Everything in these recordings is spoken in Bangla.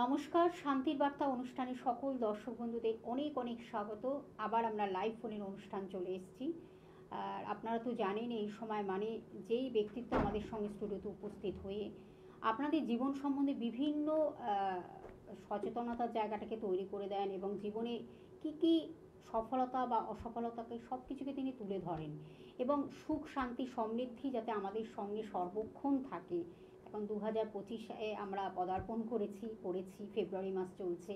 নমস্কার, শান্তির বার্তা অনুষ্ঠানে সকল দর্শক বন্ধুদের অনেক অনেক স্বাগত। আবার আমরা লাইভ ফোনের অনুষ্ঠান চলে এসেছি। আর আপনারা তো জানেন এই সময় মানে যেই ব্যক্তিত্ব আমাদের সঙ্গে স্টুডিওতে উপস্থিত হয়ে আপনাদের জীবন সম্বন্ধে বিভিন্ন সচেতনতার জায়গাটাকে তৈরি করে দেন এবং জীবনে কি কি সফলতা বা অসফলতাকে সব কিছুকে তিনি তুলে ধরেন এবং সুখ শান্তি সমৃদ্ধি যাতে আমাদের সঙ্গে সর্বক্ষণ থাকে। এখন 2025-এ আমরা পদার্পণ করেছি, ফেব্রুয়ারি মাস চলছে।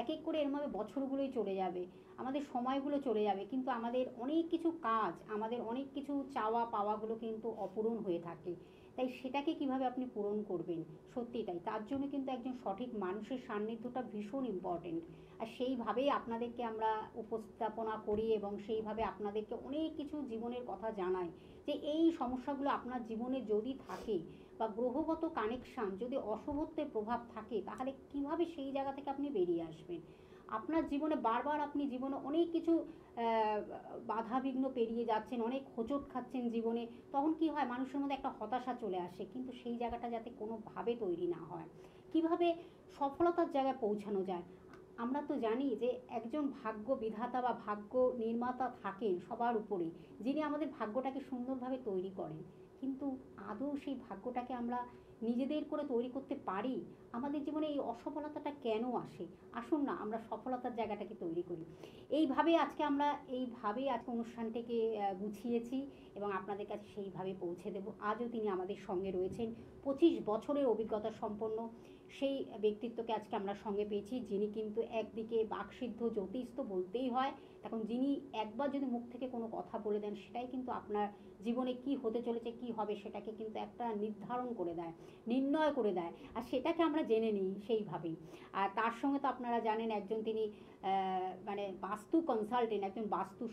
এক এক করে এরমভাবে বছরগুলোই চলে যাবে, আমাদের সময়গুলো চলে যাবে, কিন্তু আমাদের অনেক কিছু কাজ, আমাদের অনেক কিছু চাওয়া পাওয়াগুলো কিন্তু অপূরণ হয়ে থাকে। তাই সেটাকে কিভাবে আপনি পূরণ করবেন, সত্যি তাই, তার জন্য কিন্তু একজন সঠিক মানুষের সান্নিধ্যটা ভীষণ ইম্পর্টেন্ট। আর সেইভাবেই আপনাদেরকে আমরা উপস্থাপনা করি এবং সেইভাবে আপনাদেরকে অনেক কিছু জীবনের কথা জানাই যে এই সমস্যাগুলো আপনার জীবনে যদি থাকে বা গ্রহগত কানেকশান যদি অশুভত্বের প্রভাব থাকে, তাহলে কিভাবে সেই জায়গা থেকে আপনি বেরিয়ে আসবেন। আপনার জীবনে বারবার আপনি জীবনে অনেক কিছু বাধা বিঘ্ন পেরিয়ে যাচ্ছেন, অনেক হোঁচট খাচ্ছেন জীবনে, তখন কি হয় মানুষের মধ্যে একটা হতাশা চলে আসে, কিন্তু সেই জায়গাটা যাতে কোনোভাবে তৈরি না হয়, কিভাবে সফলতার জায়গায় পৌঁছানো যায়। আমরা তো জানি যে একজন ভাগ্য বিধাতা বা ভাগ্য নির্মাতা থাকেন সবার উপরেই, যিনি আমাদের ভাগ্যটাকে সুন্দরভাবে তৈরি করেন, কিন্তু আদৌ সেই ভাগ্যটাকে আমরা নিজেদের করে তৈরি করতে পারি? আমাদের জীবনে এই অসফলতাটা কেন আসে? আসুন না আমরা সফলতার জায়গাটাকে তৈরি করি। এইভাবেই আজকে অনুষ্ঠানটাকে গুছিয়েছি এবং আপনাদের কাছে সেইভাবে পৌঁছে দেব। আজও তিনি আমাদের সঙ্গে রয়েছেন, 25 বছরের অভিজ্ঞতা সম্পন্ন সেই ব্যক্তিত্বকে আজকে আমরা সঙ্গে পেয়েছি, যিনি কিন্তু একদিকে বাকসিদ্ধ জ্যোতিষ তো বলতেই হয়। এখন যিনি একবার যদি মুখ থেকে কোনো কথা বলে দেন, সেটাই কিন্তু আপনার জীবনে কি হতে চলেছে, কি হবে, সেটাকে কিন্তু একটা নির্ধারণ করে দেয়, নির্ণয় করে দেয়। আর সেটাকে আমরা জেনে নিই সেইভাবেই। আর তার সঙ্গে তো আপনারা জানেন একজন তিনি মানে বাস্তু কনসালটেন্ট, একজন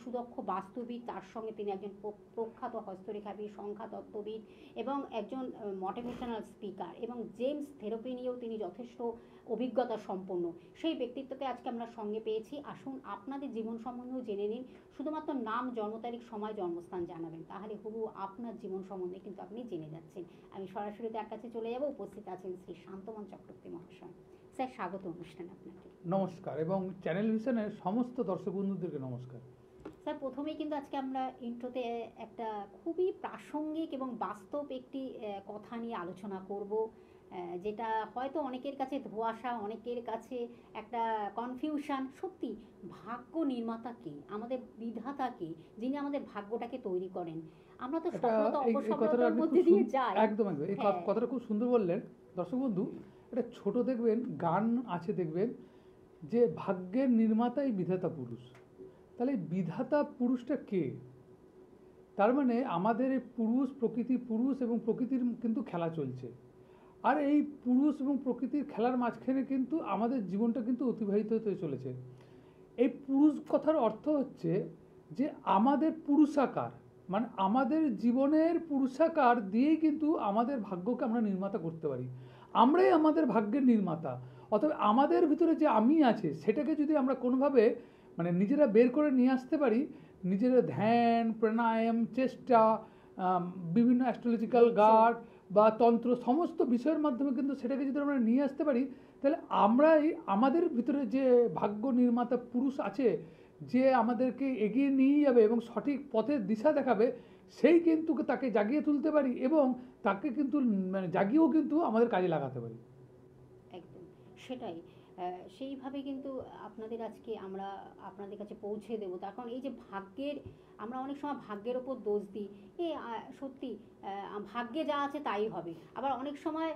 সুদক্ষ বাস্তুবিদ, তার সঙ্গে তিনি একজন প্রখ্যাত হস্তরেখাবিদ, সংখ্যাতত্ত্ববিদ এবং একজন মোটিভেশনাল স্পিকার এবং জেমস থেরাপি নিয়েও তিনি যথেষ্ট অভিজ্ঞতা সম্পন্ন। সেই ব্যক্তিত্বকে আজকে আমরা সঙ্গে পেয়েছি। আসুন আপনাদের জীবন সম্বন্ধেও জেনে নিন। শুধুমাত্র নাম, জন্ম তারিখ, সময়, জন্মস্থান জানাবেন, তাহলে হুবহু আপনার জীবন সম্বন্ধে কিন্তু আপনি জেনে যাচ্ছেন। আমি সরাসরি তার কাছে চলে যাব। উপস্থিত আছেন শ্রী শান্তমন চক্রবর্তী মহাশয়। স্যার, স্বাগত অনুষ্ঠানে আপনাকে। নমস্কার এবং চ্যানেল ভিশনের সমস্ত দর্শক বন্ধুদেরকে নমস্কার। স্যার, প্রথমেই কিন্তু আজকে আমরা ইন্ট্রোতে একটা খুবই প্রাসঙ্গিক এবং বাস্তব একটি কথা নিয়ে আলোচনা করব, যেটা হয়তো অনেকের কাছে ধোঁয়াশা, অনেকের কাছে একটা কনফিউশন। সত্যি, ভাগ্য নির্মাতা কে, আমাদের বিধাতা কে, যিনি আমাদের ভাগ্যটাকে তৈরি করেন? আমরা তো সফলতা অসফলতার মধ্যে দিয়ে যাই। একদম এই কথাটা খুব সুন্দর বললেন। দর্শক বন্ধু, এটা ছোট দেখবেন গান আছে, দেখবেন যে ভাগ্যের নির্মাতাই বিধাতা পুরুষ। তাহলে বিধাতা পুরুষটা কে? তার মানে আমাদের এই পুরুষ এবং প্রকৃতির কিন্তু খেলা চলছে। আর এই পুরুষ এবং প্রকৃতির খেলার মাঝখানে কিন্তু আমাদের জীবনটা কিন্তু অতিবাহিত হতে চলেছে। এই পুরুষ কথার অর্থ হচ্ছে যে আমাদের পুরুষাকার, মানে আমাদের জীবনের পুরুষাকার দিয়েই কিন্তু আমাদের ভাগ্যকে আমরা নির্মাতা করতে পারি। আমরাই আমাদের ভাগ্যের নির্মাতা। অতএব আমাদের ভিতরে যে আমি আছে, সেটাকে যদি আমরা কোনোভাবে মানে নিজেরা বের করে নিয়ে আসতে পারি, নিজেরা ধ্যান, প্রাণায়াম, চেষ্টা, বিভিন্ন অ্যাস্ট্রোলজিক্যাল গার্ড বা তন্ত্র, সমস্ত বিষয়ের মাধ্যমে কিন্তু সেটাকে যদি আমরা নিয়ে আসতে পারি, তাহলে আমরাই আমাদের ভিতরে যে ভাগ্য নির্মাতা পুরুষ আছে, যে আমাদেরকে এগিয়ে নিয়ে যাবে এবং সঠিক পথের দিশা দেখাবে, সেই কিন্তু তাকে জাগিয়ে তুলতে পারি এবং তাকে কিন্তু মানে জাগিয়েও কিন্তু আমাদের কাজে লাগাতে পারি। একদম সেটাই। সেইভাবে কিন্তু আমরা আপনাদের কাছে পৌঁছে দেবো। তার কারণ এই যে ভাগ্যের, আমরা অনেক সময় ভাগ্যের ওপর দোষ দিই, সত্যি ভাগ্যে যা আছে তাই হবে। আবার অনেক সময়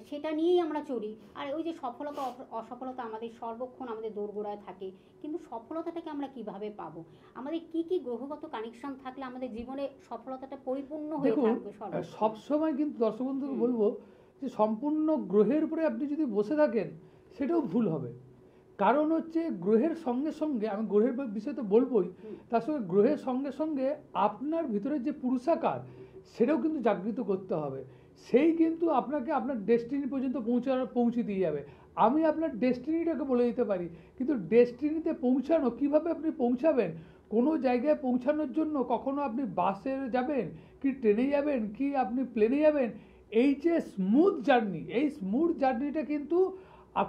সেটা নিয়েই আমরা চলি। আর ওই যে সফলতা অসফলতা আমাদের সর্বক্ষণ আমাদের দোরগোড়ায় থাকে, কিন্তু সফলতাটাকে আমরা কিভাবে পাবো? আমাদের কি কি গ্রহগত কানেকশন থাকলে আমাদের জীবনে সফলতাটা পরিপূর্ণ হয়ে থাকবে? সবসময় কিন্তু দর্শক বন্ধুকে বলবো যে সম্পূর্ণ গ্রহের উপরে আপনি যদি বসে থাকেন, সেটাও ভুল হবে। কারণ হচ্ছে গ্রহের সঙ্গে সঙ্গে, আমি গ্রহের বিষয়ে তো বলবোই, তার সঙ্গে গ্রহের সঙ্গে সঙ্গে আপনার ভিতরে যে পুরুষাকার, সেটাও কিন্তু জাগৃত করতে হবে। সেই কিন্তু আপনাকে আপনার ডেস্টিনি পর্যন্ত পৌঁছে দিয়ে যাবে। আমি আপনার ডেস্টিনিটাকে বলে দিতে পারি, কিন্তু ডেস্টিনিতে পৌঁছানো কীভাবে আপনি পৌঁছাবেন, কোনো জায়গায় পৌঁছানোর জন্য কখনো আপনি বাসে যাবেন, কি ট্রেনে যাবেন, কি আপনি প্লেনে যাবেন, এই যে স্মুথ জার্নি, এই স্মুথ জার্নিটা কিন্তু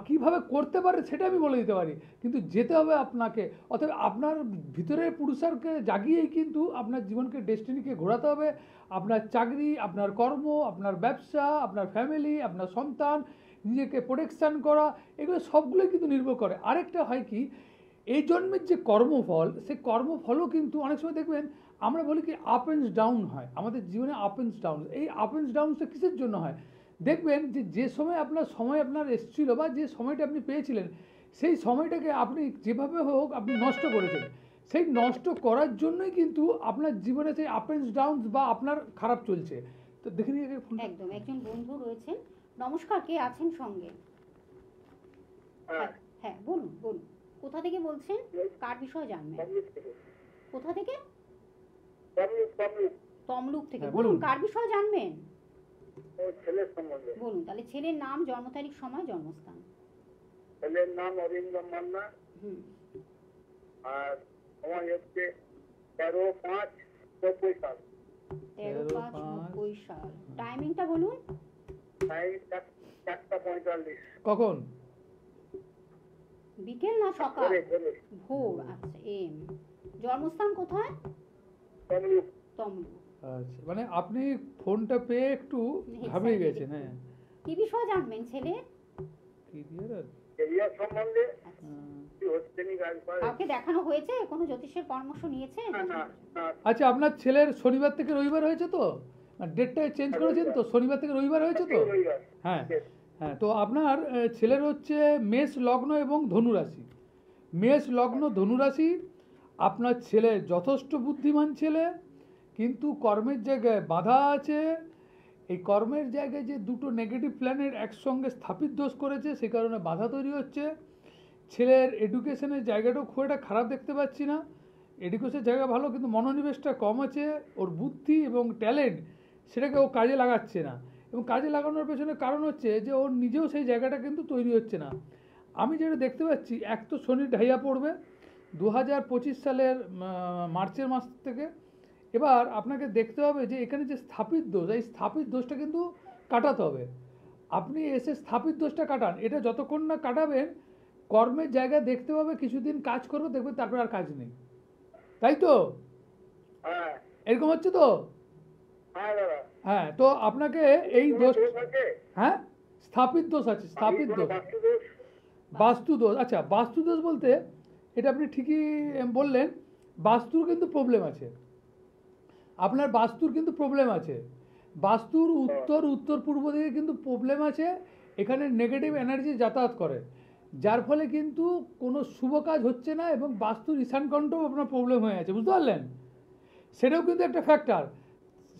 কীভাবে করতে পারে সেটা আমি বলে দিতে পারি, কিন্তু যেতে হবে আপনাকে। অতএব আপনার ভিতরের পুরুষারকে জাগিয়েই কিন্তু আপনার জীবনকে, ডেস্টিনিকে ঘোরাতে হবে। আপনার চাকরি, আপনার কর্ম, আপনার ব্যবসা, আপনার ফ্যামিলি, আপনার সন্তান, নিজেকে প্রোটেকশান করা, এগুলো সবগুলোই কিন্তু নির্ভর করে। আরেকটা হয় কি, এই জন্মের যে কর্মফল, সেই কর্মফলও কিন্তু অনেক সময় দেখবেন আমরা বলি কি আপ অ্যান্ড ডাউন হয় আমাদের জীবনে। আপ অ্যান্ড ডাউন, এই আপ অ্যান্ড ডাউনসটা কিসের জন্য হয়? দেখবেন যে সময় আপনার এসেছিল বা যে সময়টা আপনি পেয়েছিলেন, সেই সময়টাকে আপনি যেভাবে হোক আপনি নষ্ট করেছেন। সেই নষ্ট করার জন্যই কিন্তু আপনার জীবনে সেই আপ অ্যান্ড ডাউন বা আপনার খারাপ চলছে। তো দেখে নিয়ে একদম একজন বন্ধু রয়েছেন। নমস্কার, কে আছেন সঙ্গে? হ্যাঁ, বলুন বলুন, কোথা থেকে বলছেন, কার বিষয়ে জানবেন? কোথা থেকে? তমলুক থেকে। বলুন, কার বিষয়ে জানবেন? ছেলের সম্বন্ধে বলুন। তাহলে ছেলের নাম, জন্ম তারিখ, সময়, জন্মস্থান। ছেলের নাম অরিন্দম মান্না, আর সময় হচ্ছে 13/5/90 সাল। 13/5/90 সাল। টাইমিংটা বলুন। টাইম 4:45। কখন? বিকেল না সকাল? ভোর। আচ্ছা, জন্মস্থান কোথায়? তমলুক। তমলুক। আচ্ছা, মানে আপনি ফোনটা পেয়ে একটু ঘাবড়ে গেছেন। হ্যাঁ, কি বিষয়ে জানবেন ছেলে? ক্যারিয়ার সম্বন্ধে কি হচ্ছে নি কাজ করে। কাউকে দেখানো হয়েছে? কোনো জ্যোতিষের পরামর্শ নিয়েছেন? না। আচ্ছা, আপনার ছেলের শনিবার থেকে রবিবার হয়েছে তো? ডেটটা চেঞ্জ করেছেন তো? শনিবার থেকে রবিবার হয়েছে তো? হ্যাঁ হ্যাঁ। তো আপনার ছেলের হচ্ছে মেষ লগ্ন এবং ধনুরাশি। মেষ লগ্ন, ধনুরাশি। আপনার ছেলে যথেষ্ট বুদ্ধিমান ছেলে, কিন্তু কর্মের জায়গায় বাধা আছে। এই কর্মের জায়গায় যে দুটো নেগেটিভ প্ল্যানেট একসঙ্গে স্থাপিত দোষ করেছে, সে কারণে বাধা তৈরি হচ্ছে। ছেলের এডুকেশনের জায়গাটাও খুব একটা খারাপ দেখতে পাচ্ছি না। এডুকেশনের জায়গা ভালো, কিন্তু মনোনিবেশটা কম আছে। ওর বুদ্ধি এবং ট্যালেন্ট সেটাকে ও কাজে লাগাচ্ছে না, এবং কাজে লাগানোর পেছনে কারণ হচ্ছে যে ওর নিজেও সেই জায়গাটা কিন্তু তৈরি হচ্ছে না। আমি যেটা দেখতে পাচ্ছি, এক তো শনি ঢাইয়া পড়বে 2025 সালের মার্চের মাস থেকে। এবার আপনাকে দেখতে হবে যে এখানে যে স্থাপিত দোষ, এই স্থাপিত দোষটা কিন্তু কাটাতে হবে। আপনি এসে স্থাপিত দোষটা কাটান, এটা যতক্ষণ না কাটাবেন কর্মের জায়গায় দেখতে পাবে কিছুদিন কাজ করবে, দেখবে তারপরে আর কাজ নেই। তাই তো? এরকম হচ্ছে তো? হ্যাঁ। তো আপনাকে এই দোষ, হ্যাঁ স্থাপিত দোষ আছে, স্থাপিত দোষ, বাস্তু দোষ। আচ্ছা, বাস্তু দোষ বলতে এটা আপনি ঠিকই বললেন, বাস্তুর কিন্তু প্রবলেম আছে। আপনার বাস্তুর কিন্তু প্রবলেম আছে। বাস্তুর উত্তর পূর্ব দিকে কিন্তু প্রবলেম আছে। এখানে নেগেটিভ এনার্জি যাতায়াত করে, যার ফলে কিন্তু কোনো শুভ কাজ হচ্ছে না, এবং বাস্তুর ঈশানকণ্ঠও আপনার প্রবলেম হয়ে আছে, বুঝতে পারলেন? সেটাও কিন্তু একটা ফ্যাক্টর।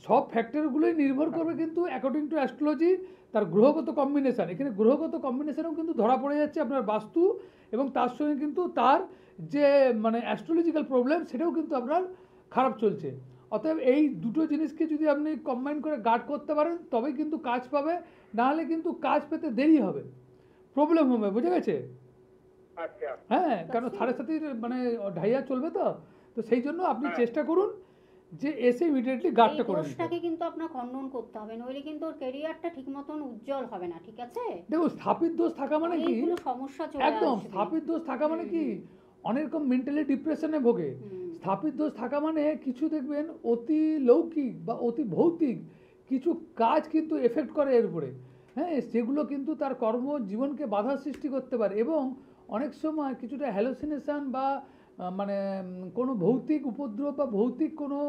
সব ফ্যাক্টরগুলোই নির্ভর করবে কিন্তু অ্যাকর্ডিং টু অ্যাস্ট্রোলজি তার গ্রহগত কম্বিনেশান। এখানে গ্রহগত কম্বিনেশানও কিন্তু ধরা পড়ে যাচ্ছে আপনার বাস্তু, এবং তার সঙ্গে কিন্তু তার যে মানে অ্যাস্ট্রোলজিক্যাল প্রবলেম সেটাও কিন্তু আপনার খারাপ চলছে। অতএব এই দুটো জিনিসকে যদি আপনি কম্বাইন করে গার্ড করতে পারেন তবেই কিন্তু কাজ পাবে, নাহলে কিন্তু কাজ পেতে দেরি হবে, প্রবলেম হবে, বুঝে গেছে? হ্যাঁ, কারণ 7.5 মানে ঢাইয়া চলবে তো। তো সেই জন্য আপনি চেষ্টা করুন যে এসে ইমিডিয়েটলি গার্ডটা করে নিতে। দোষটাকে কিন্তু আপনার খণ্ডন করতে হবে, নইলে কিন্তু ওর ক্যারিয়ারটা ঠিক মতন উজ্জ্বল হবে না, ঠিক আছে? দেখো, স্থাপিত দোষ থাকা মানে কি, এইগুলো সমস্যা চলে আসবে। একদম স্থাপিত দোষ থাকা মানে কি, অনেক রকম মেন্টালি ডিপ্রেশনে ভোগে। স্থাপিত দোষ থাকা মানে কিছু দেখবেন অতি লৌকিক বা অতি ভৌতিক কিছু কাজ কিন্তু এফেক্ট করে এর উপরে। হ্যাঁ, সেগুলো কিন্তু তার কর্মজীবনকে বাধা সৃষ্টি করতে পারে, এবং অনেক সময় কিছুটা হ্যালোসিনেশন বা মানে কোনো ভৌতিক উপদ্রব বা ভৌতিক কোনো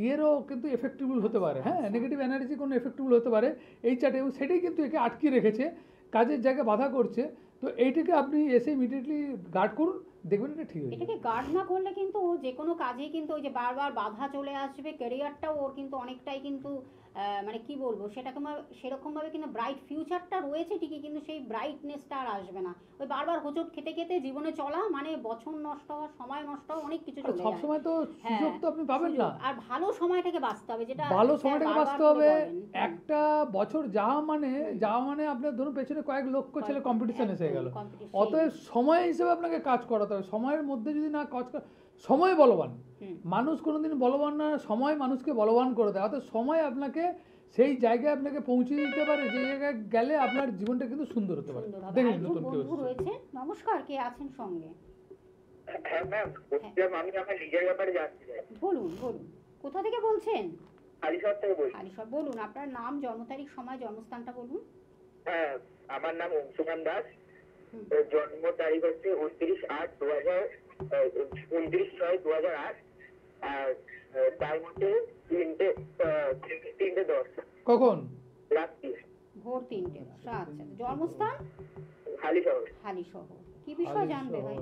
ইয়েরও কিন্তু এফেক্টেবল হতে পারে। হ্যাঁ, নেগেটিভ এনার্জি কোনো এফেক্টেবল হতে পারে এই চার্টে, এবং সেটাই কিন্তু একে আটকে রেখেছে, কাজের জায়গায় বাধা করছে। তো এইটাকে আপনি এসে ইমিডিয়েটলি গার্ড করুন, দেখবেন এটা ঠিক হয়ে যাবে। এটাকে গার্ড না করলে কিন্তু ও যে কোনো কাজেই কিন্তু ওই যে বারবার বাধা চলে আসবে, ক্যারিয়ারটাও ওর কিন্তু অনেকটাই কিন্তু মানে কি বলবো, সেটাকে সেরকমভাবে কিন্তু ব্রাইট ফিউচারটা রয়েছে ঠিকই, কিন্তু সেই ব্রাইটনেসটা আর আসবে না। ওই বারবার হোঁচট খেতে খেতে জীবনে চলা মানে বছর নষ্ট হওয়া, সময় নষ্ট হওয়া, অনেক কিছু চলে যায়। সব সময় তো সুযোগ তো আপনি পাবেন না। আর ভালো সময়টাকে বাঁচতে হবে, যেটা ভালো সময়টাকে বাঁচতে হবে। একটা বছর যাওয়া মানে আপনার ধরুন পেছনে কয়েক লক্ষ ছেলে কম্পিটিশন এসে গেল। অতএব সময় হিসেবে আপনাকে কাজ করাতে হবে। সময়ের মধ্যে যদি না কাজ করা, সময় বলবান, মানুষ কোনোদিন বলবান না, সময় মানুষকে বলবান করে দেয়। অর্থাৎ সময় আপনাকে সেই জায়গায় আপনাকে পৌঁছে দিতে পারে, যে জায়গায় গেলে আপনার জীবনটা কিন্তু সুন্দর হতে পারে। সুন্দর হবে। দেখুন একজন নতুন কেউ বন্ধু এসেছে। রয়েছে, নমস্কার, কে আছেন সঙ্গে? হ্যাঁ ম্যাম, বলছিলাম আমি আমার নিজের ব্যাপারে জানতে চাই। বলুন বলুন, কোথা থেকে বলছেন? হালিশহর থেকে বলছি। আলিশর, বলুন আপনার নাম, জন্ম তারিখ, সময়, জন্মস্থানটা বলুন। হ্যাঁ, আমার নাম অংশুমান দাস। হুম। জন্ম তারিখ হচ্ছে 29/8/2008 আর তার মধ্যে 3:10 কখন? রাত্রি। ভোর 3টে। আচ্ছা, জন্মস্থান? হালিশহর। হালিশহর। কি বিষয় জানবে ভাই?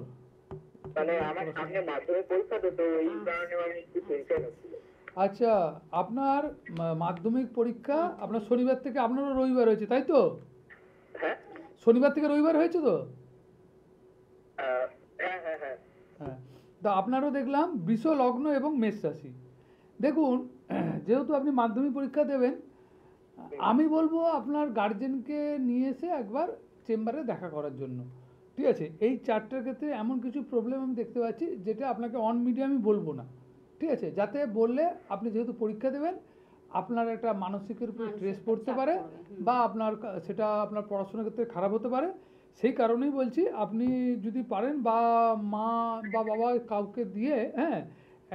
মানে আমার সামনে মাধ্যমিক পরীক্ষা, তো এই কারণে আমি একটু টেনশন হচ্ছিল। আচ্ছা, আপনার মাধ্যমিক পরীক্ষা আপনার শনিবার থেকে, আপনারও রবিবার হয়েছে তাই তো? হ্যাঁ শনিবার থেকে রবিবার হয়েছে তো? হ্যাঁ হ্যাঁ হ্যাঁ। হ্যাঁ, তা আপনারও দেখলাম বৃষ লগ্ন এবং মেষ রাশি। দেখুন, যেহেতু আপনি মাধ্যমিক পরীক্ষা দেবেন, আমি বলবো আপনার গার্জেনকে নিয়ে এসে একবার চেম্বারে দেখা করার জন্য। ঠিক আছে, এই চারটার ক্ষেত্রে এমন কিছু প্রবলেম আমি দেখতে পাচ্ছি যেটা আপনাকে অন মিডিয়া আমি বলবো না। ঠিক আছে, যাতে বললে আপনি যেহেতু পরীক্ষা দেবেন, আপনার একটা মানসিকের উপর মানসিক স্ট্রেস একটা পড়তে চাপ পারে, পড়বে, হুম। বা আপনার সেটা আপনার পড়াশোনার ক্ষেত্রে খারাপ হতে পারে। সেই কারণেই বলছি, আপনি যদি পারেন বা মা বা বাবা কাউকে দিয়ে, হ্যাঁ,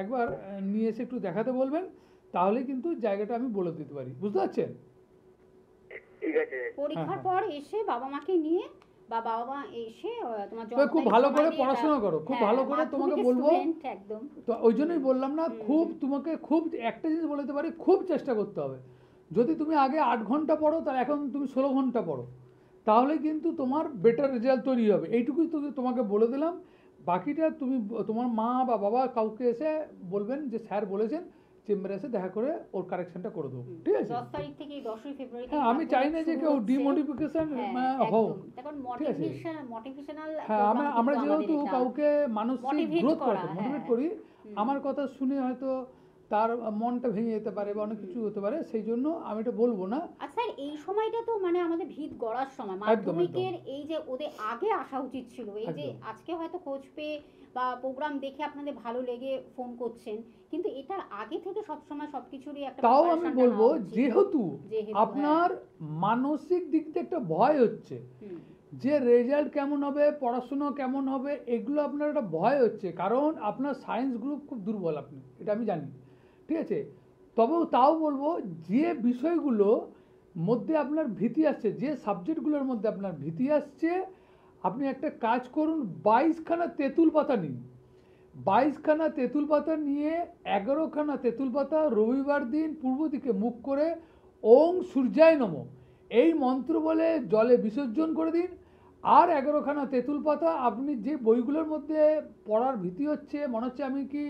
একবার নিয়ে এসে একটু দেখাতে বলবেন, তাহলে কিন্তু জায়গাটা আমি বলে দিতে পারি। বুঝতে পারছেন? ঠিক আছে। পরীক্ষার হ্যাঁ। পর এসে বাবা মাকে নিয়ে, বা বাবা মা এসে তোমার তবে খুব ভালো করে পড়াশোনা করো, খুব ভালো করে তোমাকে বলবো। একদম। তো ওই জন্যই বললাম না, হুম, খুব হুম। তোমাকে খুব একটা জিনিস বলতে পারি, খুব চেষ্টা করতে হবে। যদি তুমি আগে 8 ঘন্টা পড়ো, তাহলে এখন তুমি 16 ঘন্টা পড়ো, তাহলে কিন্তু তোমার বেটার রেজাল্ট তৈরি হবে। এইটুকুই তো তোমাকে বলে দিলাম। বাকিটা তুমি তোমার মা বা বাবা কাউকে এসে বলবেন যে স্যার বলেছেন, চেম্বারে এসে দেখা করে ওর কারেকশনটা করে দেবো। ঠিক আছে? 10 তারিখ থেকে 10ই ফেব্রুয়ারি হ্যাঁ, আমি চাই না যে কেউ ডিমোটিফিকেশন হোক। তখন ঠিক আছে? মোটিভেশনাল হ্যাঁ, আমরা যেহেতু কাউকে মানসিক Motivate গ্রোথ করা, করাতে মোটিভেট হ্যাঁ। করি, আমার কথা শুনে হয়তো তার মনটা ভেঙে যেতে পারে বা অনেক কিছু হতে পারে, সেই জন্য আমি এটা বলবো না। আর স্যার এই সময়টা তো মানে আমাদের ভিত গড়ার সময়, একদম। মাধ্যমিকের এই যে ওদের আগে আসা উচিত ছিল, এই যে একদম। আজকে হয়তো খোঁজ পেয়ে বা প্রোগ্রাম দেখে আপনাদের ভালো লেগে ফোন করছেন, কিন্তু এটার আগে থেকে সবসময় সবকিছুরই একটা তাও আমি preparation টা বলবো, নেওয়া উচিত। যেহেতু যেহেতু, আপনার মানসিক দিক থেকে একটা ভয় হচ্ছে হুম, যে রেজাল্ট কেমন হবে, পড়াশোনা কেমন হবে, এগুলো আপনার একটা ভয় হচ্ছে, কারণ আপনার সায়েন্স গ্রুপ খুব দুর্বল, আপনি এটা আমি জানি। ঠিক আছে, তবেও তাও বলবো, যে বিষয়গুলো মধ্যে আপনার ভীতি আসছে, যে সাবজেক্টগুলোর মধ্যে আপনার ভীতি আসছে, আপনি একটা কাজ করুন, 22খানা তেঁতুল পাতা নিন। 22খানা তেঁতুল পাতা নিয়ে 11খানা তেঁতুল পাতা রবিবার দিন পূর্ব দিকে মুখ করে ওং সূর্যায় নমঃ এই মন্ত্র বলে জলে বিসর্জন করে দিন। আর 11খানা তেঁতুল পাতা আপনি যে বইগুলোর মধ্যে পড়ার ভীতি হচ্ছে, মনে হচ্ছে আমি কি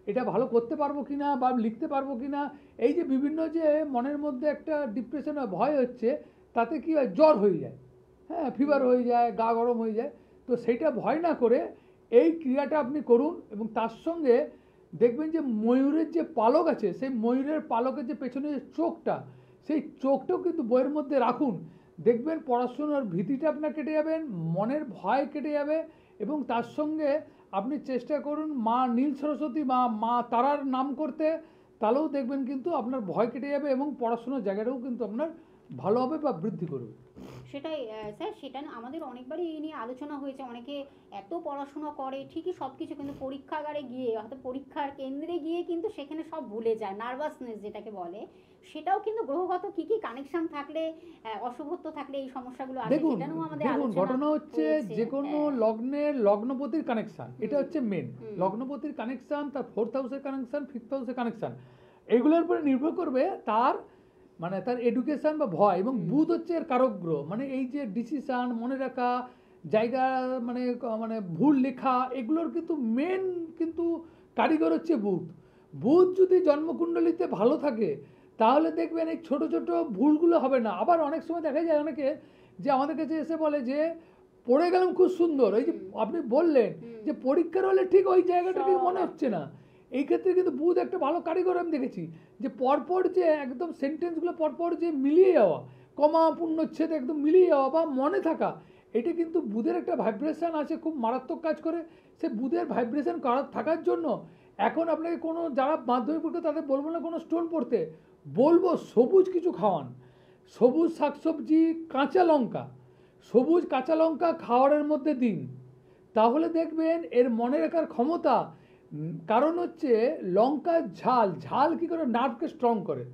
এটা ভালো করতে পারবো কিনা বা লিখতে পারবো কিনা, এই যে বিভিন্ন যে মনের মধ্যে একটা ডিপ্রেশন বা ভয় হচ্ছে, তাতে কি হয়, জ্বর হয়ে যায়, হ্যাঁ, ফিভার হয়ে যায়, গা গরম হয়ে যায়। তো সেইটা ভয় না করে এই ক্রিয়াটা আপনি করুন, এবং তার সঙ্গে দেখবেন যে ময়ূরের যে পালক আছে, সেই ময়ূরের পালকের যে পেছনে যে চোখটা, সেই চোখটাও কিন্তু বইয়ের মধ্যে রাখুন। দেখবেন পড়াশোনার ভীতিটা আপনার কেটে যাবেন, মনের ভয় কেটে যাবে, এবং তার সঙ্গে আপনি চেষ্টা করুন মা নীল সরস্বতী বা মা তারার নাম করতে, তাহলেও দেখবেন কিন্তু আপনার ভয় কেটে যাবে, এবং পড়াশোনার জায়গাটাও কিন্তু আপনার ভালো হবে বা বৃদ্ধি করবে। সেটাই স্যার, সেটা না আমাদের অনেকবারই এই নিয়ে আলোচনা হয়েছে। অনেকে এত পড়াশোনা করে ঠিকই সব কিছু, কিন্তু পরীক্ষাগারে গিয়ে হয়তো পরীক্ষার কেন্দ্রে গিয়ে কিন্তু সেখানে সব ভুলে যায়, নার্ভাসনেস যেটাকে বলে। সেটাও কিন্তু গ্রহগত কি কি কানেকশন থাকলে, অশুভত্ব থাকলে এই সমস্যাগুলো আসে, দেখুন সেটা নিয়েও আমাদের দেখুন আলোচনা ঘটনা হচ্ছে, হয়েছে। যে কোনো হ্যাঁ। লগ্নের লগ্নপতির কানেকশন, এটা হচ্ছে মেন। হুম। লগ্নপতির কানেকশন, তার 4th হাউসের কানেকশন, 5th হাউসের কানেকশন, এগুলোর উপরে নির্ভর করবে তার মানে তার এডুকেশন বা ভয়। এবং বুধ হচ্ছে এর কারক গ্রহ, মানে এই যে ডিসিশন, মনে রাখা, জায়গা, মানে মানে ভুল লেখা, এগুলোর কিন্তু মেন কিন্তু কারিগর হচ্ছে বুধ। বুধ যদি জন্মকুণ্ডলিতে ভালো থাকে, তাহলে দেখবেন এই ছোট ছোট ভুলগুলো হবে না। আবার অনেক সময় দেখা যায় অনেকে যে আমাদের কাছে এসে বলে যে পড়ে গেলাম খুব সুন্দর, এই যে আপনি বললেন যে পরীক্ষার হলে ঠিক ওই জায়গাটা ঠিক মনে হচ্ছে না, এই ক্ষেত্রে কিন্তু বুধ একটা ভালো কারিগর আমি দেখেছি, যে পরপর যে একদম সেন্টেন্সগুলো পরপর যে মিলিয়ে যাওয়া, কমা পূর্ণচ্ছেদ একদম মিলিয়ে যাওয়া বা মনে থাকা, এটা কিন্তু বুধের একটা ভাইব্রেশন আছে, খুব মারাত্মক কাজ করে। সে বুধের ভাইব্রেশন থাকার জন্য এখন আপনাকে কোনো যারা মাধ্যমিক পড়তে, তাদের বলবো না কোনো স্টোন পড়তে, বলবো সবুজ কিছু খাওয়ান, সবুজ শাকসবজি, কাঁচা লঙ্কা, সবুজ কাঁচা লঙ্কা খাওয়ারের মধ্যে দিন, তাহলে দেখবেন এর মনে রাখার ক্ষমতা, কারণ হচ্ছে লঙ্কার ঝাল, ঝাল কী করে নার্ভকে স্ট্রং করে,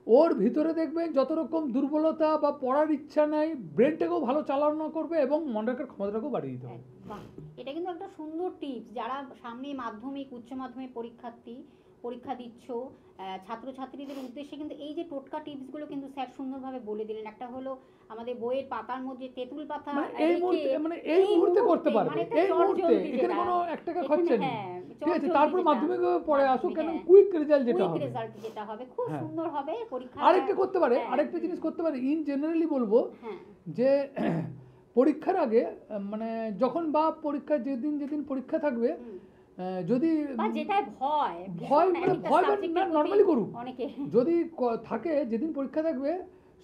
ওর ভিতরে দেখবেন যত রকম দুর্বলতা বা পড়ার ইচ্ছা নাই, ব্রেনটাকেও ভালো চালানো করবে এবং মনে রাখার ক্ষমতাটাকেও বাড়িয়ে দিতে হবে। বাহ, এটা কিন্তু একটা সুন্দর টিপস। যারা সামনে মাধ্যমিক উচ্চ মাধ্যমিক পরীক্ষা দিচ্ছ, ছাত্রছাত্রীদের উদ্দেশ্যে কিন্তু এই যে টোটকা টিপসগুলো কিন্তু স্যার সুন্দরভাবে বলে দিলেন। একটা হলো আমাদের বইয়ের পাতার মধ্যে তেঁতুল পাতা এই রেখে, মুহূর্তে এই মুহূর্তে করতে পারবে, মানে একটা এই মুহূর্তে চটজলদি এখানে যেটা, কোনো 1 টাকা এখানে খরচা নেই, হ্যাঁ, ঠিক আছে? চটজলদি তারপর যেটা, মাধ্যমিক পরে আসুক, কেন হ্যাঁ, কুইক রেজাল্ট যেটা কুইক হবে। রেজাল্ট যেটা হবে খুব হ্যাঁ। সুন্দর হবে পরীক্ষা। আরেকটা করতে পারে, হ্যাঁ, আরেকটা জিনিস করতে পারে, ইন জেনারেলি বলবো হ্যাঁ, যে পরীক্ষার আগে মানে যখন বা পরীক্ষা যেদিন পরীক্ষা থাকবে, হুম। যদি বা যেটাই ভয় ভয় ভীষণ মানে একটা ভয় subject এর নর্মালি প্রতি করুক, অনেকে যদি থাকে যেদিন পরীক্ষা থাকবে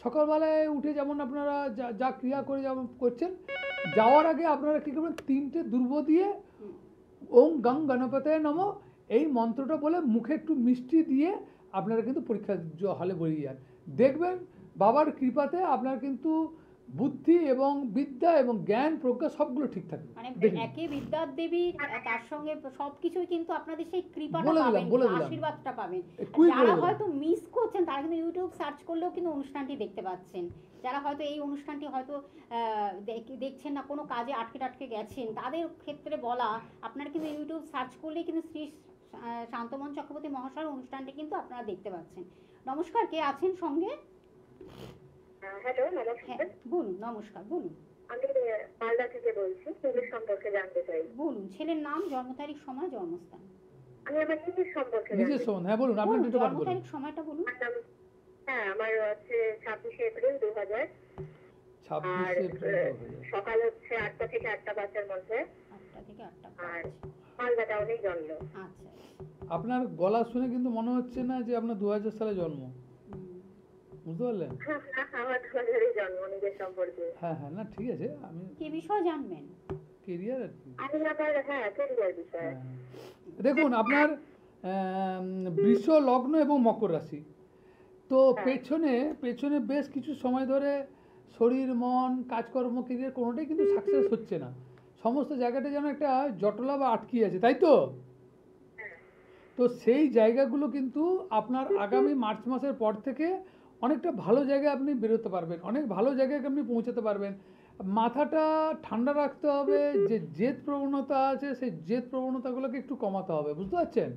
সকালবেলায় উঠে যেমন আপনারা যা ক্রিয়া করে যেমন করছেন, যাওয়ার আগে আপনারা কী করবেন, 3টে দুর্ব দিয়ে হুম। ওম গং গণপতায় নমঃ এই মন্ত্রটা বলে মুখে একটু মিষ্টি দিয়ে আপনারা কিন্তু পরীক্ষা হলে বেরিয়ে যান। দেখবেন বাবার কৃপাতে আপনার কিন্তু বুদ্ধি এবং বিদ্যা এবং জ্ঞান প্রজ্ঞা সবগুলো ঠিক থাকবে। মানে দেখুন, একে বিদ্যার দেবী, তার সঙ্গে সবকিছুই কিন্তু আপনাদের সেই কৃপাটা বলে দিলাম, পাবেন, বলে দিলাম। আশীর্বাদটা পাবেন। কুইক বলে যারা দিলাম। হয়তো মিস করছেন তারা কিন্তু ইউটিউব সার্চ করলেও কিন্তু অনুষ্ঠানটি দেখতে পাচ্ছেন। যারা হয়তো এই অনুষ্ঠানটি হয়তো দেখছেন না, কোনো কাজে আটকে গেছেন, তাদের ক্ষেত্রে বলা, আপনারা কিন্তু ইউটিউব সার্চ করলেই কিন্তু শ্রী শান্তমোহন চক্রবর্তী মহাশয়ের অনুষ্ঠানটি কিন্তু আপনারা দেখতে পাচ্ছেন। নমস্কার, কে আছেন সঙ্গে? হ্যালো, নমস্কার। হ্যাঁ বলুন, নমস্কার বলুন। আমি মালদা থেকে বলছি, পুলিশ সম্পর্কে জানতে চাই। বলুন, ছেলের নাম, জন্ম তারিখ, সময়, জন্মস্থান। আমি আমার নিজের সম্পর্কে নিজের জানতে চাই। সম্বন্ধে, হ্যাঁ বলুন, আপনার বলুন, ডেট অফ বার্থ জন্ম বলুন। তারিখ, সময়টা বলুন। হ্যাঁ, আমার হচ্ছে 26 এপ্রিল 2000, 26 আর এপ্রিল 2000। সকাল হচ্ছে 8টা থেকে 8টা 5-এর মধ্যে, 8টা থেকে 8টা আর 5। মালদা টাউনেই জন্ম। আচ্ছা। আপনার গলা শুনে কিন্তু মনে হচ্ছে না যে আপনার 2000 সালে জন্ম, হুম। বুঝতে পারলেন? আমার 2000-এই জন্ম। নিজের সম্পর্কে হ্যাঁ, না ঠিক আছে, আমি কি বিষয় জানবেন? কেরিয়ার আর কি। আমি আমার ক্যারিয়ার বিষয়ে। হ্যাঁ। দেখুন আপনার বৃষ লগ্ন এবং মকর রাশি, তো পেছনে বেশ কিছু সময় ধরে শরীর, মন, কাজকর্ম, কেরিয়ার কোনোটাই কিন্তু সাকসেস হচ্ছে না, সমস্ত জায়গাটা যেন একটা জটলা বা আটকে আছে, তাই তো? তো সেই জায়গাগুলো কিন্তু আপনার আগামী মার্চ মাসের পর থেকে অনেকটা ভালো জায়গায় আপনি বেরোতে পারবেন, অনেক ভালো জায়গায় আপনি পৌঁছাতে পারবেন। মাথাটা ঠান্ডা রাখতে হবে, যে জেদ প্রবণতা আছে সেই জেদ প্রবণতাগুলোকে একটু কমাতে হবে, বুঝতে পারছেন?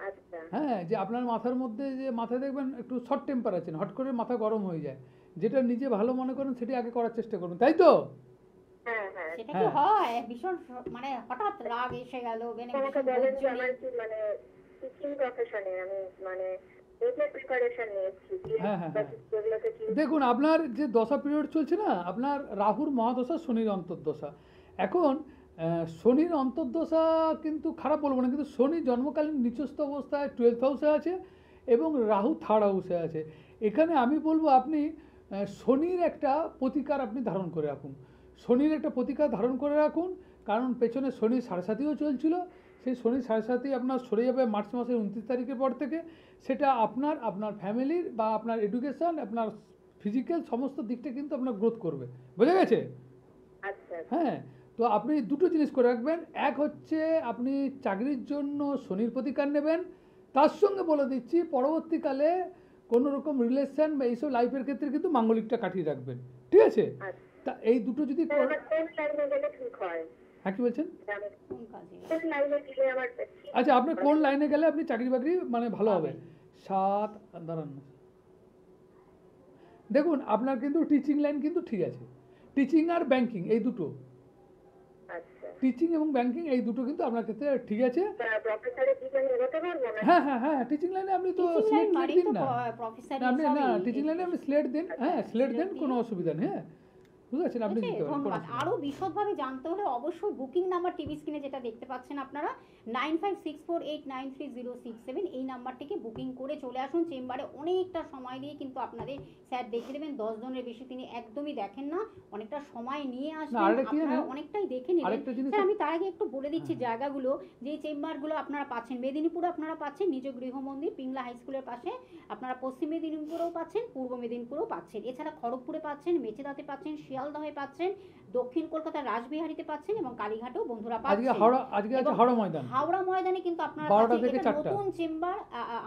আচ্ছা। হ্যাঁ, যে আপনার মাথার মধ্যে যে মাথায় দেখবেন একটু শর্ট টেম্পার আছেন, হট করে মাথা গরম হয়ে যায়, যেটা নিজে ভালো মনে করেন সেটি আগে করার চেষ্টা করুন, তাই তো? হ্যাঁ, হ্যাঁ। সেটা কি হয় ভীষণ মানে হঠাৎ রাগ এসে গেল, আমাকে ভীষণ বলেন যে ধৈর্য আমার নেই। কি টিচিং প্রফেশনে আমি এটার প্রিপারেশন নিয়েছি। হ্যাঁ, হ্যাঁ, হ্যাঁ। যেগুলোতে কি দেখুন আপনার যে দশা পিরিয়ড চলছে না, আপনার রাহুর মহাদশা, শনির অন্তর্দশা। এখন শনির অন্তর্দশা কিন্তু খারাপ বলবো না, কিন্তু শনি জন্মকালীন নিচস্থ অবস্থায় 12th হাউসে আছে এবং রাহু 3rd হাউসে আছে। এখানে আমি বলবো আপনি শনির একটা প্রতিকার আপনি ধারণ করে রাখুন, শনির একটা প্রতিকার ধারণ করে রাখুন, কারণ পেছনে শনির 7.5ও চলছিল, সেই শনির 7.5 আপনার সরে যাবে মার্চ মাসের 29 তারিখের পর থেকে। সেটা আপনার ফ্যামিলির বা আপনার এডুকেশন, আপনার ফিজিক্যাল সমস্ত দিকটা কিন্তু আপনার গ্রোথ করবে, বোঝা গেছে? আচ্ছা। হ্যাঁ, তো আপনি দুটো জিনিস করে রাখবেন, এক হচ্ছে আপনি চাকরির জন্য শনির প্রতিকার নেবেন, তার সঙ্গে বলে দিচ্ছি পরবর্তীকালে কোনো রকম রিলেশন বা এইসব লাইফের ক্ষেত্রে কিন্তু মাঙ্গলিকটা কাটিয়ে রাখবেন, ঠিক আছে? তা এই দুটো যদি আমার কোন লাইনে গেলে ঠিক হয়? হ্যাঁ, কি বলছেন? কোন কাজে? কোন লাইনে গেলে আমার আচ্ছা, আপনার কোন লাইনে গেলে আপনি চাকরি বাকরি মানে ভালো হবে? দাঁড়ান, দেখুন আপনার কিন্তু টিচিং লাইন কিন্তু ঠিক আছে, টিচিং আর ব্যাংকিং এই দুটো, আচ্ছা। টিচিং এবং ব্যাংকিং এই দুটো কিন্তু আপনার ক্ষেত্রে ঠিক আছে। প্রফেসরের দিকে আমি এগোতে পারবো না? হ্যাঁ, টিচিং লাইনে আপনি তো Teaching স্লেট line মানেই দিন তো না, প্রফেসর আপনি না হিসাবে টিচিং লাইনে আপনি স্লেট দিন, হ্যাঁ স্লেট দেন, slate কোনো দিয়ে। অসুবিধা নেই। হ্যাঁ, বুঝতে পারছেন? আপনি ঠিক আছে? দিতে পারেন, কোনো ধন্যবাদ। অসুবিধা আরো নেই। বিশদভাবে জানতে হলে অবশ্যই বুকিং নাম্বার টিভি স্ক্রিনে যেটা দেখতে পাচ্ছেন আপনারা 9564893067 এই নাম্বারটিকে বুকিং করে চলে আসুন চেম্বারে। অনেকটা সময় দিয়ে কিন্তু আপনাদের স্যার দেখে দেবেন। 10 জনের বেশি তিনি একদমই দেখেন না, অনেকটা সময় নিয়ে না, আসবেন, আরেকটা কি আপনারা জানেন? অনেকটাই দেখে নেবেন। আরেকটা জিনিস স্যার আমি তার আগে একটু বলে দিচ্ছি হ্যাঁ। জায়গাগুলো, যে চেম্বারগুলো আপনারা পাচ্ছেন মেদিনীপুরে আপনারা পাচ্ছেন নিজ গৃহ মন্দির পিংলা হাই স্কুলের পাশে, আপনারা পশ্চিম মেদিনীপুরেও পাচ্ছেন, পূর্ব মেদিনীপুরেও পাচ্ছেন, এছাড়া খড়গপুরে পাচ্ছেন, মেচেদাতে পাচ্ছেন, শিয়ালদহে পাচ্ছেন, দক্ষিণ কলকাতার রাসবিহারীতে পাচ্ছেন এবং কালীঘাটেও বন্ধুরা আজকে পাচ্ছেন। আজকে আছে এবং হাওড়া ময়দান, হাওড়া ময়দানে কিন্তু আপনারা 12টা পাচ্ছেন। থেকে এটা 4টা। নতুন চেম্বার,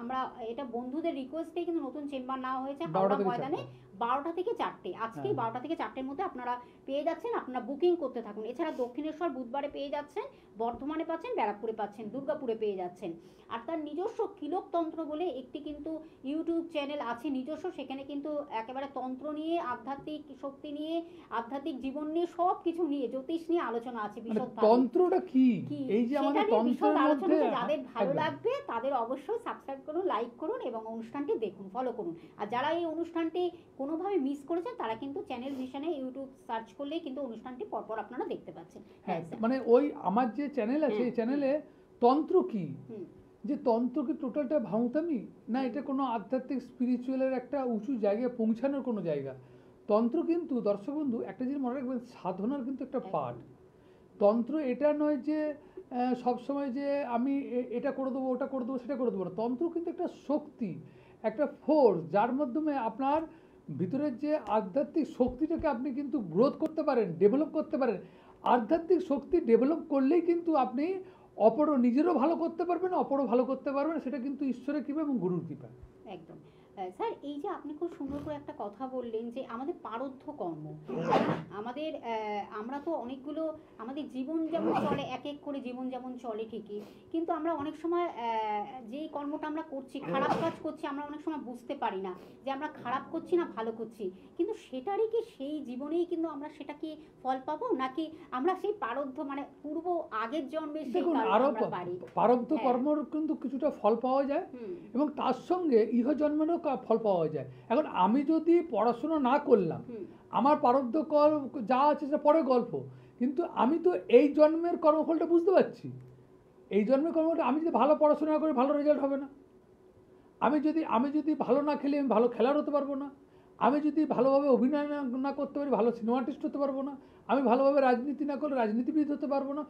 আমরা এটা বন্ধুদের রিকোয়েস্টে কিন্তু নতুন চেম্বার নেওয়া হয়েছে 12টা হাওড়া থেকে ময়দানে 4টা। 12টা থেকে 4টে, আজকেই হ্যাঁ। 12টা থেকে 4টের মধ্যে আপনারা পেয়ে যাচ্ছেন, আপনারা বুকিং করতে থাকুন। এছাড়া দক্ষিণেশ্বর বুধবারে পেয়ে যাচ্ছেন, বর্ধমানে পাচ্ছেন, ব্যারাকপুরে পাচ্ছেন, দুর্গাপুরে পেয়ে যাচ্ছেন। আর তার নিজস্ব কিলোকতন্ত্র বলে একটি কিন্তু ইউটিউব চ্যানেল আছে নিজস্ব, সেখানে কিন্তু একেবারে তন্ত্র নিয়ে, আধ্যাত্মিক শক্তি নিয়ে, আধ্যাত্মিক জীবন নিয়ে, সব কিছু নিয়ে, জ্যোতিষ নিয়ে আলোচনা আছে মানে বিশদভাবে। তন্ত্রটা কি? কি এই যে সেটা আমাদের নিয়ে বিশদ তন্ত্রের আলোচনা মধ্যে আছে। যাদের ভালো একদম। লাগবে তাদের অবশ্যই সাবস্ক্রাইব করুন, লাইক করুন এবং অনুষ্ঠানটি দেখুন, ফলো করুন। আর যারা এই অনুষ্ঠানটি কোনোভাবে মিস করেছেন তারা কিন্তু চ্যানেল ভিশনে ইউটিউব সার্চ করলেই কিন্তু অনুষ্ঠানটি পরপর আপনারা দেখতে পাচ্ছেন। হ্যাঁ, স্যার। মানে ওই আমার যে চ্যানেল আছে হ্যাঁ, এই চ্যানেলে তন্ত্র কি, হুম, যে তন্ত্র কি টোটালটা ভাঙতামি, না এটা কোনো আধ্যাত্মিক স্পিরিচুয়ালের একটা উঁচু জায়গায় পৌঁছানোর কোনো জায়গা? তন্ত্র কিন্তু দর্শক বন্ধু একটা জিনিস মনে রাখবেন, সাধনার কিন্তু একটা পার্ট। তন্ত্র এটা নয় যে সবসময় যে আমি এটা করে দেবো, ওটা করে দেবো, সেটা করে দেবো না। তন্ত্র কিন্তু একটা শক্তি, একটা ফোর্স, যার মাধ্যমে আপনার ভিতরের যে আধ্যাত্মিক শক্তিটাকে আপনি কিন্তু গ্রোথ করতে পারেন, ডেভেলপ করতে পারেন। আধ্যাত্মিক শক্তি ডেভেলপ করলেই কিন্তু আপনি অপরও নিজেরও ভালো করতে পারবেন, অপরও ভালো করতে পারবেন। সেটা কিন্তু ঈশ্বরের কৃপা এবং গুরুর কৃপা। একদম। স্যার এই যে আপনি খুব সুন্দর করে একটা কথা বললেন যে আমাদের পারদ্ধ কর্ম, আমাদের আমরা তো অনেকগুলো আমাদের জীবন যেমন চলে, এক এক করে জীবন যেমন চলে ঠিকই, কিন্তু আমরা অনেক সময় যেই কর্মটা আমরা করছি, খারাপ কাজ করছি, আমরা অনেক সময় বুঝতে পারি না যে আমরা খারাপ করছি না ভালো করছি, কিন্তু সেটারই কি সেই জীবনেই কিন্তু আমরা সেটা কি ফল পাবো, নাকি আমরা সেই পারদ্ধ মানে পূর্ব আগের জন্মে সেই দেখুন, কারণে আরো আমরা পারি? প্রারব্ধ হ্যাঁ। কর্মর কিন্তু কিছুটা ফল পাওয়া যায় হুম, এবং তার সঙ্গে ইহজন্মেরও ফল পাওয়া যায়। এখন আমি যদি পড়াশোনা না করলাম, হুম, আমার প্রারব্ধ যা আছে সেটা পরে গল্প, কিন্তু আমি তো এই জন্মের কর্মফলটা বুঝতে পারছি। এই জন্মের কর্মফলটা, আমি যদি ভালো পড়াশোনা না করি ভালো রেজাল্ট হবে না। আমি যদি ভালো না খেলি আমি ভালো খেলার হতে পারবো না। আমি যদি ভালোভাবে অভিনয় না করতে পারি ভালো সিনেমা আর্টিস্ট হতে পারবো না। আমি ভালোভাবে রাজনীতি না করলে রাজনীতিবিদ হতে পারবো না।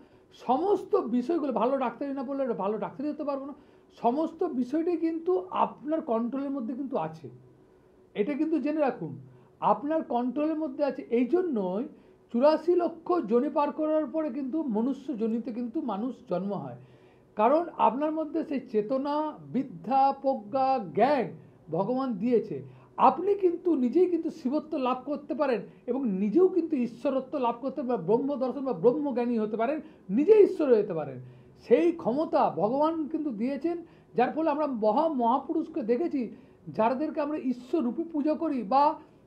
সমস্ত বিষয়গুলো, ভালো ডাক্তারি না পড়লে ভালো ডাক্তারি হতে পারবো না। সমস্ত বিষয়টাই কিন্তু আপনার কন্ট্রোলের মধ্যে কিন্তু আছে। এটা কিন্তু জেনে রাখুন, আপনার কন্ট্রোলের মধ্যে আছে। এই জন্যই 84 লক্ষ যোনি পার করার পরে কিন্তু মনুষ্য যোনিতে কিন্তু মানুষ জন্ম হয়। কারণ আপনার মধ্যে সেই চেতনা, বিদ্যা, প্রজ্ঞা, জ্ঞান ভগবান দিয়েছে। আপনি কিন্তু নিজেই কিন্তু শিবত্ব লাভ করতে পারেন এবং নিজেও কিন্তু ঈশ্বরত্ব লাভ করতে বা ব্রহ্ম দর্শন বা ব্রহ্মজ্ঞানী হতে পারেন, নিজেই ঈশ্বর হতে পারেন। সেই ক্ষমতা ভগবান কিন্তু দিয়েছেন, যার ফলে আমরা মহাপুরুষকে দেখেছি যাদেরকে আমরা ঈশ্বর রূপে পুজো করি বা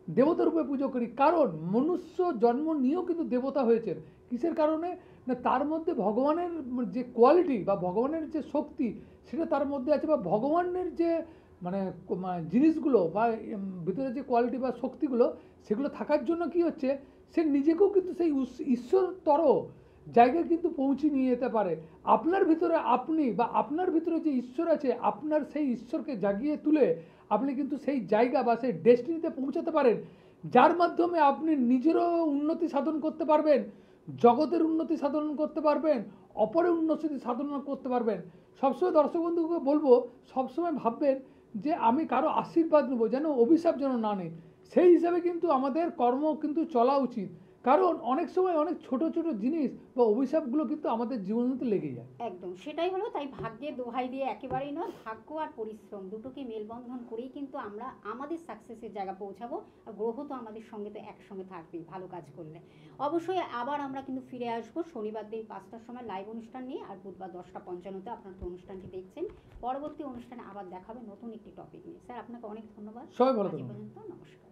দেবতা রূপে পুজো করি। কারণ মনুষ্য জন্ম নিয়েও কিন্তু দেবতা হয়েছেন। কিসের কারণে? না তার মধ্যে ভগবানের যে কোয়ালিটি বা ভগবানের যে শক্তি সেটা তার মধ্যে আছে, বা ভগবানের যে মানে জিনিসগুলো বা ভিতরে যে কোয়ালিটি বা শক্তিগুলো সেগুলো থাকার জন্য কি হচ্ছে, সে নিজেকেও কিন্তু সেই ঈশ্বরতর জায়গায় কিন্তু পৌঁছে নিয়ে যেতে পারে। আপনার ভিতরে আপনি বা আপনার ভিতরে যে ঈশ্বর আছে, আপনার সেই ঈশ্বরকে জাগিয়ে তুলে আপনি কিন্তু সেই জায়গা বা সেই ডেস্টিনিতে পৌঁছাতে পারেন, যার মাধ্যমে আপনি নিজেরও উন্নতি সাধন করতে পারবেন, জগতের উন্নতি সাধন করতে পারবেন, অপরের উন্নতি সাধন করতে পারবেন। সবসময় দর্শক বন্ধুকে বলবো, সবসময় ভাববেন যে আমি কারো আশীর্বাদ নেবো, যেন অভিশাপ যেন না নেই। সেই হিসাবে কিন্তু আমাদের কর্ম কিন্তু চলা উচিত। কারণ অনেক সময় অনেক ছোট ছোট জিনিস বা অভিশাপগুলো কিন্তু আমাদের জীবনের মধ্যে লেগে যায়। একদম সেটাই হলো। তাই ভাগ্যের দোহাই দিয়ে একেবারেই নয়, ভাগ্য আর পরিশ্রম দুটোকে মেলবন্ধন করেই কিন্তু আমরা আমাদের সাকসেসের জায়গা পৌঁছাবো। আর গ্রহ তো আমাদের সঙ্গে তো একসঙ্গে থাকবেই ভালো কাজ করলে। অবশ্যই আবার আমরা কিন্তু ফিরে আসবো শনিবার দিন 5টার সময় লাইভ অনুষ্ঠান নিয়ে, আর বুধবার 10:55 আপনার তো অনুষ্ঠানটি দেখছেন। পরবর্তী অনুষ্ঠানে আবার দেখাবে নতুন একটি টপিক নিয়ে। স্যার আপনাকে অনেক ধন্যবাদ। সবাই ভালো আজ এই থাকুন। পর্যন্ত, নমস্কার।